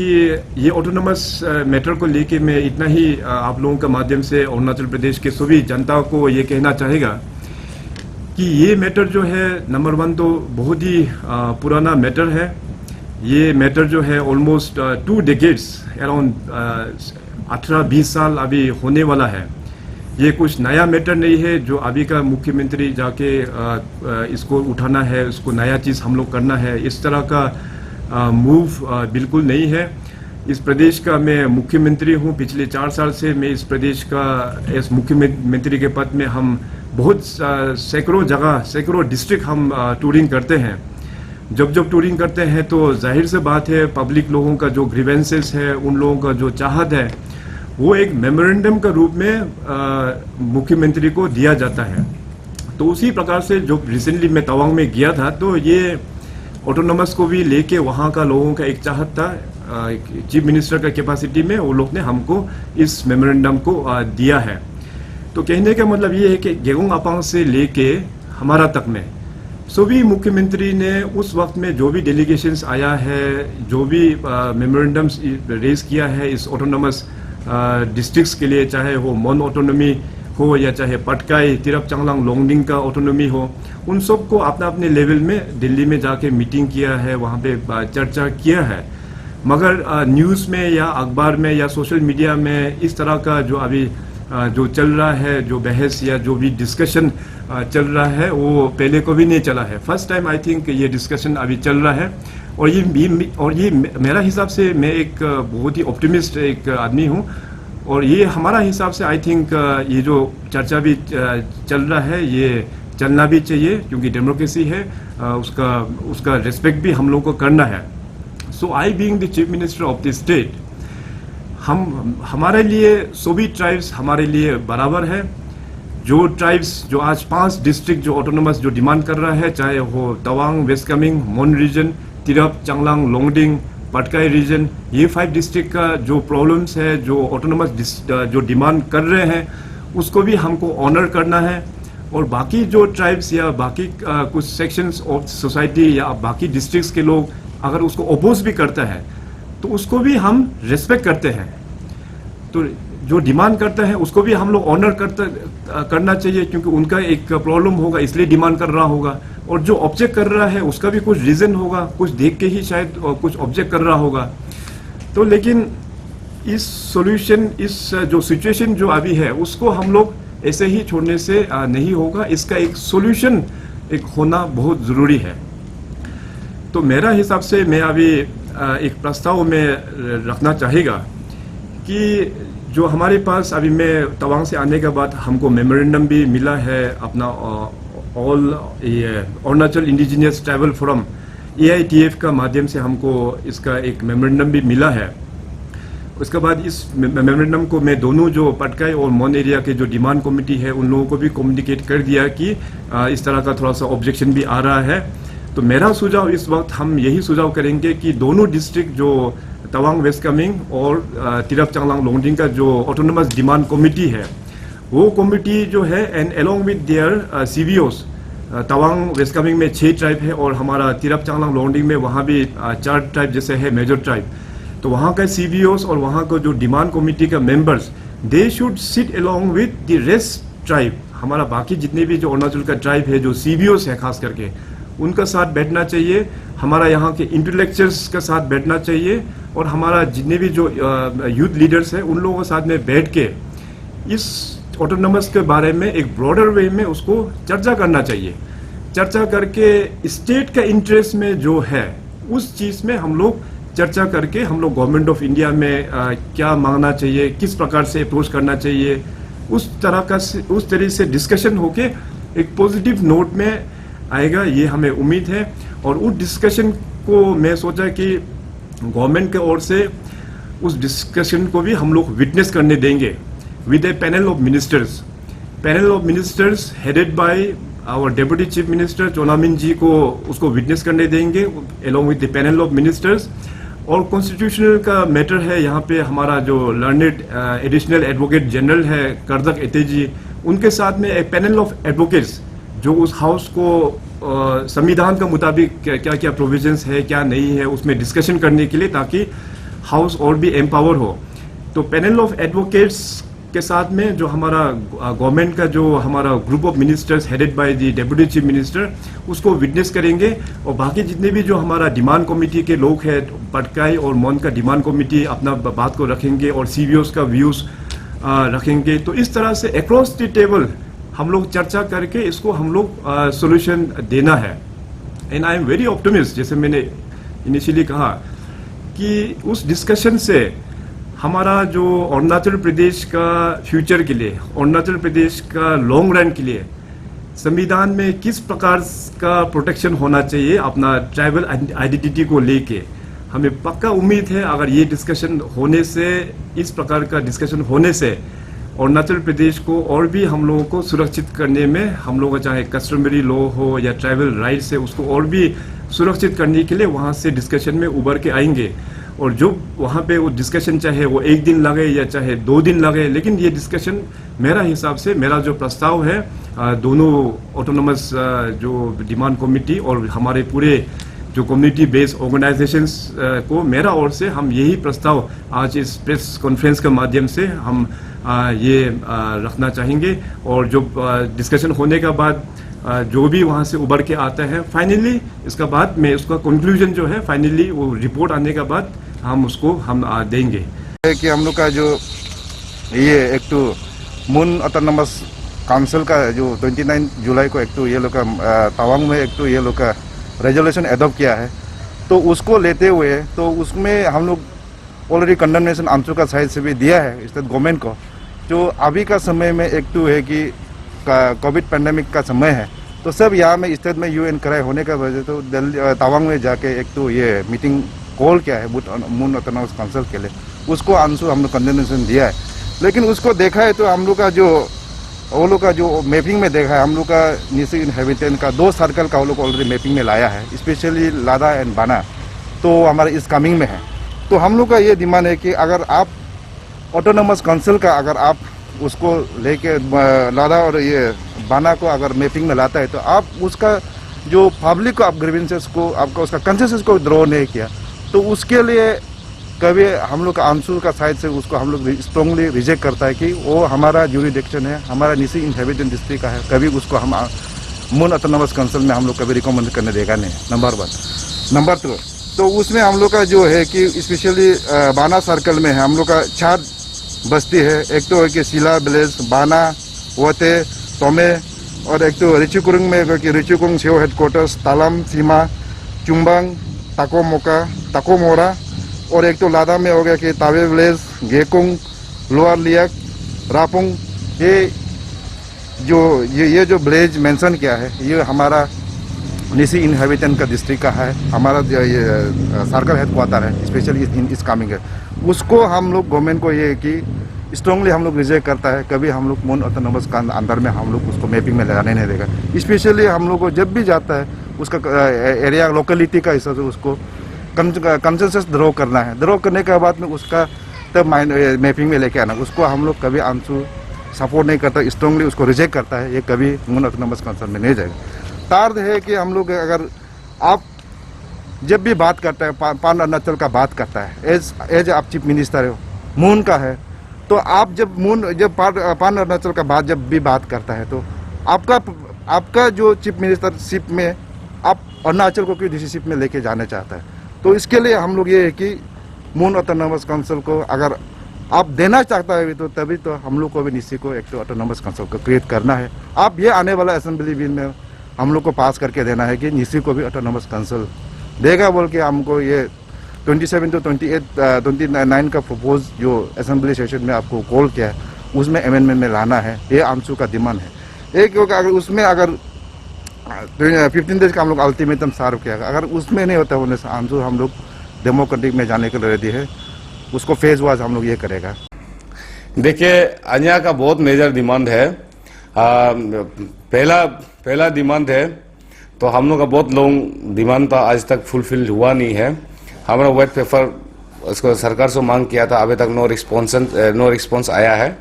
कि ये autonomous matter को लेके मैं इतना ही आप लोगों के माध्यम से अरुणाचल प्रदेश के सभी जनता को ये कहना चाहेगा कि ये मैटर जो है नंबर 1 तो बहुत ही पुराना मैटर है। ये मैटर जो है ऑलमोस्ट 2 डेकेड्स अराउंड 18-20 साल अभी होने वाला है। ये कुछ नया मैटर नहीं है जो अभी का मुख्यमंत्री जाके इसको उठाना है, उसको नया चीज़ हम लोग करना है, इस तरह का मूव बिल्कुल नहीं है। इस प्रदेश का मैं मुख्यमंत्री हूँ, पिछले 4 साल से मैं इस प्रदेश का इस मुख्यमंत्री के पद में हम बहुत सैकड़ों जगह, सैकड़ों डिस्ट्रिक्ट हम टूरिंग करते हैं। जब टूरिंग करते हैं तो जाहिर से बात है पब्लिक लोगों का जो ग्रीवेंसेस है, उन लोगों का जो चाहत है, वो एक मेमोरेंडम का रूप में मुख्यमंत्री को दिया जाता है। तो उसी प्रकार से जो रिसेंटली मैं तवांग में गया था तो ये ऑटोनोमस को भी लेके वहाँ का लोगों का एक चाहत था, चीफ मिनिस्टर का कैपेसिटी में वो लोग ने हमको इस मेमोरेंडम को दिया है। तो कहने का मतलब ये है कि गेगोंग अपांग से लेके हमारा तक में सभी मुख्यमंत्री ने उस वक्त में जो भी डेलीगेशंस आया है, जो भी मेमोरेंडम्स रेज किया है इस ऑटोनोमस डिस्ट्रिक्ट्स के लिए, चाहे वो मोन ऑटोनॉमी हो या चाहे पटकाई, तिरप चांगलांग लोंगडिंग का ऑटोनॉमी हो, उन सब को अपना अपने लेवल में दिल्ली में जाके मीटिंग किया है, वहाँ पे चर्चा किया है। मगर न्यूज़ में या अखबार में या सोशल मीडिया में इस तरह का जो अभी जो चल रहा है, जो बहस या जो भी डिस्कशन चल रहा है, वो पहले कभी नहीं चला है। फर्स्ट टाइम आई थिंक ये डिस्कशन अभी चल रहा है। और ये मेरा हिसाब से मैं एक बहुत ही ऑप्टिमिस्ट एक आदमी हूँ, और ये हमारा हिसाब से आई थिंक ये जो चर्चा भी चल रहा है ये चलना भी चाहिए, क्योंकि डेमोक्रेसी है, उसका रिस्पेक्ट भी हम लोग को करना है। So I being the chief minister of the state, हमारे लिए सभी ट्राइब्स हमारे लिए बराबर है। जो ट्राइब्स जो आज 5 डिस्ट्रिक्ट जो ऑटोनोमस जो डिमांड कर रहा है, चाहे वो तवांग, वेस्ट कामेंग, मोन रीजन, तिरप चांगलांग लोंगडिंग, पटकाई रीजन, ये 5 डिस्ट्रिक्ट का जो प्रॉब्लम्स है, जो ऑटोनोमस जो डिमांड कर रहे हैं, उसको भी हमको ऑनर करना है। और बाकी जो ट्राइब्स या बाकी कुछ सेक्शंस ऑफ सोसाइटी या बाकी डिस्ट्रिक्ट्स के लोग अगर उसको अपोज भी करता है तो उसको भी हम रेस्पेक्ट करते हैं। तो जो डिमांड करता है उसको भी हम लोग ऑनर करना चाहिए, क्योंकि उनका एक प्रॉब्लम होगा इसलिए डिमांड कर रहा होगा, और जो ऑब्जेक्ट कर रहा है उसका भी कुछ रीजन होगा, कुछ देख के ही शायद कुछ ऑब्जेक्ट कर रहा होगा। तो लेकिन इस सॉल्यूशन, इस जो सिचुएशन जो अभी है, उसको हम लोग ऐसे ही छोड़ने से नहीं होगा। इसका एक सॉल्यूशन एक होना बहुत ज़रूरी है। तो मेरा हिसाब से मैं अभी एक प्रस्ताव में रखना चाहेगा कि जो हमारे पास अभी मैं तवांग से आने के बाद हमको मेमोरेंडम भी मिला है अपना all Arunachal indigenous tribal forum AITF का माध्यम से हमको इसका एक मेमोरेंडम भी मिला है। उसके बाद इस मेमोरेंडम को मैं दोनों जो पटकाई और मोन एरिया के जो डिमांड कमेटी है उन लोगों को भी कम्युनिकेट कर दिया कि इस तरह का थोड़ा सा ऑब्जेक्शन भी आ रहा है। तो मेरा सुझाव इस वक्त हम यही सुझाव करेंगे कि दोनों डिस्ट्रिक्ट जो तवांग, वेस्ट कामेंग और तिरप चांगलांग लोंगडिंग का जो ऑटोनोमस डिमांड कमेटी है, वो कमेटी जो है and along with their CBOs, Tawang West Kameng में 6 ट्राइब है और हमारा तिरप चांगलांग लोंगडिंग में वहाँ भी 4 ट्राइब जैसे है मेजर ट्राइब। तो वहाँ का CBOs और वहाँ का जो डिमांड कमेटी का members, they should seat along with the rest tribe. हमारा बाकी जितने भी जो अरुणाचल का ट्राइब है, जो CBOs है खास करके, उनका साथ बैठना चाहिए, हमारा यहाँ के इंटेलेक्चुअल्स के साथ बैठना चाहिए, और हमारा जितने भी जो यूथ लीडर्स हैं उन लोगों के साथ में बैठ के इस ऑटोनोमस के बारे में एक ब्रॉडर वे में उसको चर्चा करना चाहिए। चर्चा करके स्टेट का इंटरेस्ट में जो है उस चीज़ में हम लोग चर्चा करके हम लोग गवर्नमेंट ऑफ इंडिया में क्या मांगना चाहिए, किस प्रकार से अप्रोच करना चाहिए, उस तरह से डिस्कशन होके एक पॉजिटिव नोट में आएगा, ये हमें उम्मीद है। और उस डिस्कशन को मैं सोचा कि गवर्नमेंट के ओर से उस डिस्कशन को भी हम लोग विटनेस करने देंगे with a panel of ministers headed by our deputy chief minister Chowna Mein ji को उसको विटनेस करने देंगे along with the panel of ministers. और कॉन्स्टिट्यूशनल का मैटर है, यहाँ पे हमारा जो लर्नेड एडिशनल एडवोकेट जनरल है करदक एतेजी, उनके साथ में एक पैनल ऑफ एडवोकेट्स जो उस हाउस को संविधान के मुताबिक क्या क्या प्रोविजंस है क्या नहीं है उसमें डिस्कशन करने के लिए, ताकि हाउस और भी एम्पावर हो। तो पैनल ऑफ एडवोकेट्स के साथ में जो हमारा गवर्नमेंट का जो हमारा group of ministers headed by the deputy chief minister उसको विटनेस करेंगे, और बाकी जितने भी जो हमारा डिमांड कमेटी के लोग हैं, पटकाई और मौन का डिमांड कमेटी अपना बात को रखेंगे और सीवीओस का व्यूज रखेंगे। तो इस तरह से अक्रॉस द टेबल हम लोग चर्चा करके इसको हम लोग सोल्यूशन देना है। And I am very optimist, जैसे मैंने इनिशियली कहा कि उस डिस्कशन से हमारा जो अरुणाचल प्रदेश का फ्यूचर के लिए, अरुणाचल प्रदेश का लॉन्ग रन के लिए संविधान में किस प्रकार का प्रोटेक्शन होना चाहिए अपना ट्राइबल आइडेंटिटी को लेके, हमें पक्का उम्मीद है अगर ये डिस्कशन होने से, इस प्रकार का डिस्कशन होने से अरुणाचल प्रदेश को और भी हम लोगों को सुरक्षित करने में, हम लोग चाहे कस्टमरी लॉ हो या ट्राइबल राइट्स है उसको और भी सुरक्षित करने के लिए वहाँ से डिस्कशन में उभर के आएंगे। और जो वहाँ पे वो डिस्कशन चाहे वो 1 दिन लगे या चाहे 2 दिन लगे, लेकिन ये डिस्कशन मेरा हिसाब से, मेरा जो प्रस्ताव है दोनों ऑटोनोमस जो डिमांड कमेटी और हमारे पूरे जो कम्युनिटी बेस्ड ऑर्गेनाइजेशंस को मेरा ओर से हम यही प्रस्ताव आज इस प्रेस कॉन्फ्रेंस के माध्यम से हम ये रखना चाहेंगे। और जो डिस्कशन होने के बाद जो भी वहाँ से उभर के आता है फाइनली, इसका बाद में उसका कंक्लूजन जो है फाइनली वो रिपोर्ट आने के बाद हम उसको हम देंगे। कि हम लोग का जो ये एक तो मून ऑटोनोमस काउंसिल का जो 29 जुलाई को एक तो ये लोग का तवांग में एक तो ये लोग का रेजोल्यूशन एडॉप्ट किया है, तो उसको लेते हुए तो उसमें हम लोग ऑलरेडी कंडेमनेशन आंसू का साइड से भी दिया है स्टेट गवर्नमेंट को। जो अभी का समय में एक तो है कि कोविड पैंडेमिक का समय है, तो सब यहाँ में स्टेट में यूएन कराए होने का वजह तो तवांग में जाके एक तो ये मीटिंग कॉल किया है मून ऑटोनोमस काउंसिल के लिए, उसको आंसू हम लोग कंडेमनेशन दिया है। लेकिन उसको देखा है तो हम लोग का जो वो लोग का जो मैपिंग में देखा है, हम लोग का नीसी इनहेबिटेंट का 2 सर्कल का वो लोग ऑलरेडी मैपिंग में लाया है, स्पेशली लादा एंड बाना, तो हमारे इस कमिंग में है। तो हम लोग का ये डिमांड है कि अगर आप ऑटोनोमस काउंसिल का अगर आप उसको लेके लादा और ये बाना को अगर मैपिंग में लाता है, तो आप उसका जो पब्लिक को आप ग्रीवेंसेस को आपका उसका कंसेंसस को ड्रॉ नहीं किया, तो उसके लिए कभी हम लोग का आंसू का साइड से उसको हम लोग स्ट्रांगली रिजेक्ट करता है कि वो हमारा ज्यूरिडिक्शन है, हमारा नीसी इनहेबिटेंट डिस्ट्रिक्ट का है, कभी उसको हम मून ऑटोनोमस काउंसिल में हम लोग कभी रिकमेंड करने देगा नहीं, नंबर 1। नंबर 2, तो उसमें हम लोग का जो है कि स्पेशली बाना सर्कल में है, हम लोग का 4 बस्ती है। एक तो है कि सिला विलेज, बाना, वोते, तोमे, और एक तो रिचुकुरुंग में है कि रिचुकुरुंग सेव हेडक्वार्टर्स, तालाम, सीमा, चुम्बांग, ताको मोरा, और एक तो लादा में हो गया कि तावे विलेज, गेकुंग, लोअर लियाक, रापुंग। ये जो विलेज मेंशन किया है ये हमारा नीसी इनहेबिटेंट का डिस्ट्रिक्ट का है, हमारा ये सर्कल हेडक्वार्टर है, स्पेशली इस कामिंग है। उसको हम लोग गवर्नमेंट को ये कि स्ट्रांगली हम लोग रिजेक्ट करता है, कभी हम लोग मून ऑटोनोमस का अंदर में हम लोग उसको मैपिंग में लगाने नहीं देगा। स्पेशली हम लोग को जब भी जाता है उसका एरिया लोकेलिटी का हिसाब से उसको कंसेंसस ड्रॉ करना है, ड्रॉ करने के बाद में उसका तब मैपिंग में लेके आना, उसको हम लोग कभी आंसू सपोर्ट नहीं करता, स्ट्रांगली उसको रिजेक्ट करता है, ये कभी मून ऑटोनोमस काउंसिल में नहीं जाएगा। तार्द है कि हम लोग अगर आप जब भी बात करता है पान अरुणाचल का बात करता है, एज आप चीफ मिनिस्टर हो, मून का है, तो आप जब पान अरुणाचल का बात जब भी बात करता है, तो आपका जो चीफ मिनिस्टरशिप में आप अरुणाचल को क्यों डीसीशिप में लेके जाना चाहता है। तो इसके लिए हम लोग ये है कि मून ऑटोनोमस काउंसिल को अगर आप देना चाहता है तो तभी तो हम लोग को भी निश्चित को एक तो ऑटोनोमस काउंसिल को क्रिएट करना है। आप ये आने वाला असेंबली बिल में हम लोग को पास करके देना है कि निश्चित को भी ऑटोनोमस काउंसिल देगा बोल के हमको ये 27 to 29 का प्रपोज जो असेंबली सेशन में आपको कॉल किया है उसमें अमेंडमेंट में लाना है, ये आंसू का डिमांड है। एक अगर उसमें अगर 15 डेज का हम लोग अल्टीमेटम सर्व किया, अगर उसमें नहीं होता होने से आंसू हम लोग डेमोक्रेटिक में जाने के लिए रेडी है, उसको फेज वाइज हम लोग ये करेगा। देखिए अन्या का बहुत मेजर डिमांड है। पहला डिमांड है तो हम लोग का बहुत लॉन्ग डिमांड था, आज तक फुलफिल हुआ नहीं है। हमारा व्हाइट पेपर उसको सरकार से मांग किया था, अभी तक नो रिस्पॉन्स आया है।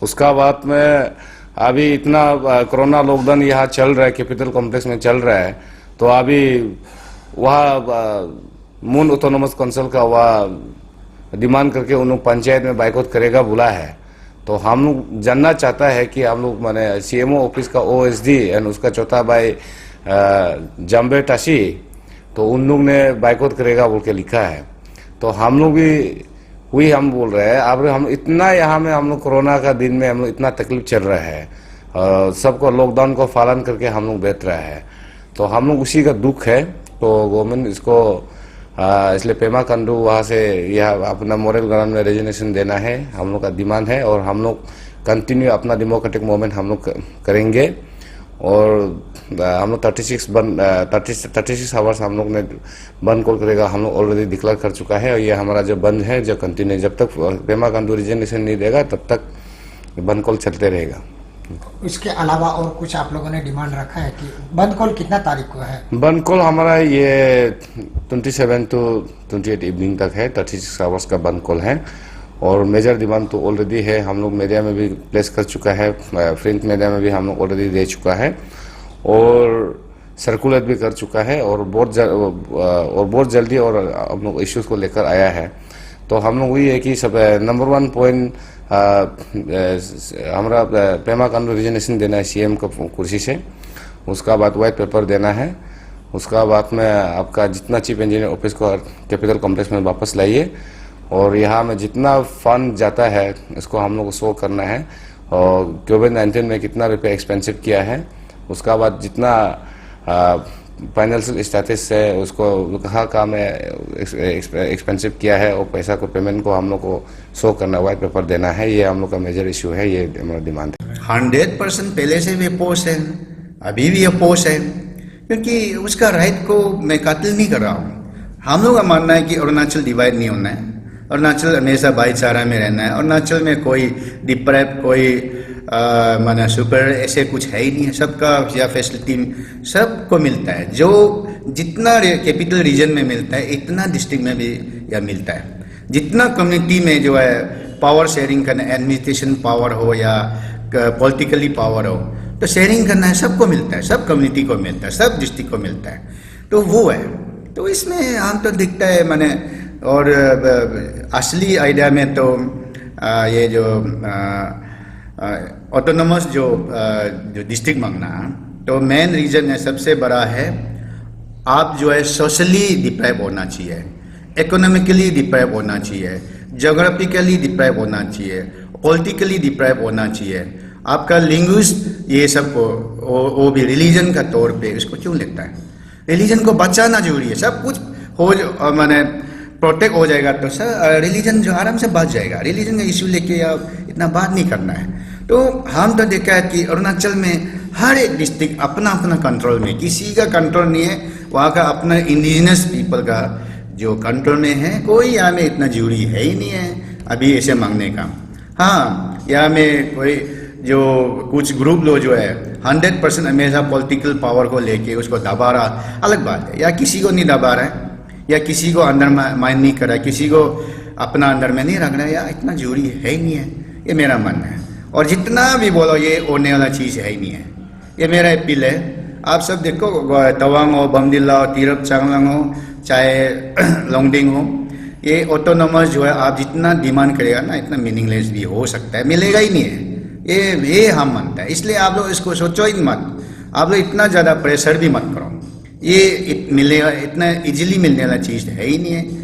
उसका बाद में अभी इतना कोरोना लॉकडाउन यहाँ चल रहा है, कैपिटल कॉम्प्लेक्स में चल रहा है, तो अभी वहाँ मून ऑटोनोमस काउंसिल का वहाँ डिमांड करके उन लोग पंचायत में बाइकआउट करेगा बोला है। तो हम लोग जानना चाहता है कि हम लोग माने सीएमओ ऑफिस का ओएसडी एंड उसका चौथा भाई जम्बे टाशी, तो उन लोग ने बाइकआउट करेगा बोल के लिखा है। तो हम लोग भी वही हम बोल रहे हैं। अब हम इतना यहाँ में हम लोग कोरोना का दिन में हम लोग इतना तकलीफ चल रहा है, सबको लॉकडाउन को पालन करके हम लोग बैठ रहा है। तो हम लोग उसी का दुख है। तो गवर्नमेंट इसको इसलिए पेमा खांडू वहाँ से यह अपना मॉडल ग्राउंड में रेजिग्नेशन देना है, हम लोग का डिमांड है। और हम लोग कंटिन्यू अपना डेमोक्रेटिक मूवमेंट हम लोग करेंगे। और हम लोग 36 आवर्स हम लोग ने बंद कॉल करेगा, हम लोग ऑलरेडी डिक्लेयर कर चुका है। और ये हमारा जो बंद है जो कंटिन्यू, जब तक पेमा खांडू रेजिग्नेशन नहीं देगा तब तक बंद कॉल चलते रहेगा। इसके अलावा और कुछ आप लोगों ने डिमांड रखा है कि बंद कॉल कितना तारीख को है? बंद कॉल हमारा ये 27 to 28 इवनिंग तक है, 36 आवर्स का बंद कॉल है। और मेजर डिमांड तो ऑलरेडी है, हम लोग मीडिया में भी प्लेस कर चुका है, प्रिंट मीडिया में भी हम लोग ऑलरेडी दे चुका है और सर्कुलेट भी कर चुका है। और बहुत जल्दी और हम लोग इश्यूज को लेकर आया है। तो हम लोग वही है कि सब नंबर 1 पॉइंट हमारा पेमा खांडू रेजिग्नेशन देना है सीएम को कुर्सी से, उसका बाद वाइट पेपर देना है, उसका बाद में आपका जितना चीफ इंजीनियर ऑफिस को कैपिटल कॉम्प्लेक्स में वापस लाइए। और यहाँ में जितना फंड जाता है इसको हम लोग को शो करना है और कोविड-19 में कितना रुपये एक्सपेंसिव किया है, उसका बाद जितना फाइनेंशियल स्टेटस है उसको कहाँ कहाँ में एक्सपेंसिव किया है और पैसा को पेमेंट को हम लोग को शो करना, वाइट पेपर देना है। ये हम लोग का मेजर इशू है, ये हमारा डिमांड है। 100% पहले से भी अपोज है, अभी भी अपोज है, क्योंकि उसका राइट को मैं कातिल नहीं कर रहा हूँ। हम लोग का मानना है कि अरुणाचल डिवाइड नहीं होना है, अरुणाचल हमेशा भाईचारा में रहना है। अरुणाचल में कोई डिप्राइव, कोई माना सुपर ऐसे कुछ है ही नहीं है। सबका या फैसिलिटी सबको मिलता है, जो जितना कैपिटल रीजन में मिलता है इतना डिस्ट्रिक्ट में भी या मिलता है। जितना कम्युनिटी में जो है पावर शेयरिंग करना, एडमिनिस्ट्रेशन पावर हो या पॉलिटिकली पावर हो, तो शेयरिंग करना है, सबको मिलता है, सब कम्युनिटी को मिलता है, सब डिस्ट्रिक्ट को मिलता है। तो वो है, तो इसमें हम तो दिखता है मैंने। और असली आइडिया में तो ये जो ऑटोनोमस जो डिस्ट्रिक्ट मांगना, तो मेन रीजन है, सबसे बड़ा है, आप जो है सोशली डिप्राइव होना चाहिए, इकोनॉमिकली डिप्राइव होना चाहिए, जोग्राफिकली डिप्राइव होना चाहिए, पॉलिटिकली डिप्राइव होना चाहिए। आपका लैंग्वेज ये सब को वो भी रिलीजन का तौर पे इसको क्यों लेता है? रिलीजन को बचाना जरूरी है। सब कुछ हो माने प्रोटेक्ट हो जाएगा तो सर रिलीजन जो आराम से बच जाएगा। रिलीजन का इशू लेके आप इतना बात नहीं करना है। तो हम तो देखा है कि अरुणाचल में हर एक डिस्ट्रिक्ट अपना अपना कंट्रोल में, किसी का कंट्रोल नहीं है, वहाँ का अपना इंडिजिनस पीपल का जो कंट्रोल में है। कोई यहाँ में इतना जरूरी है ही नहीं है अभी ऐसे मांगने का। हाँ, यहाँ में कोई जो कुछ ग्रुप लोग जो है 100% हमेशा पॉलिटिकल पावर को लेके उसको दबा रहा, अलग बात है। या किसी को नहीं दबा रहा है, या किसी को अंदर माइंड नहीं कर रहा है, किसी को अपना अंदर में नहीं रख रहा है, या इतना जरूरी है ही नहीं है, ये मेरा मानना है। और जितना भी बोलो ये होने वाला चीज़ है ही नहीं है, ये मेरा अपील है। आप सब देखो, तवांग हो, बमदिल्ला हो, तिरप चांगलांग हो, चाहे लोंगडिंग हो, ये ऑटोनोमस जो है आप जितना डिमांड करेगा ना इतना मीनिंगलेस भी हो सकता है, मिलेगा ही नहीं है, ये हम मानता है। इसलिए आप लोग इसको सोचो ही मत, आप लोग इतना ज़्यादा प्रेशर भी मत करो। ये मिलेगा, इतना इजीली मिलने वाला चीज़ है ही नहीं है।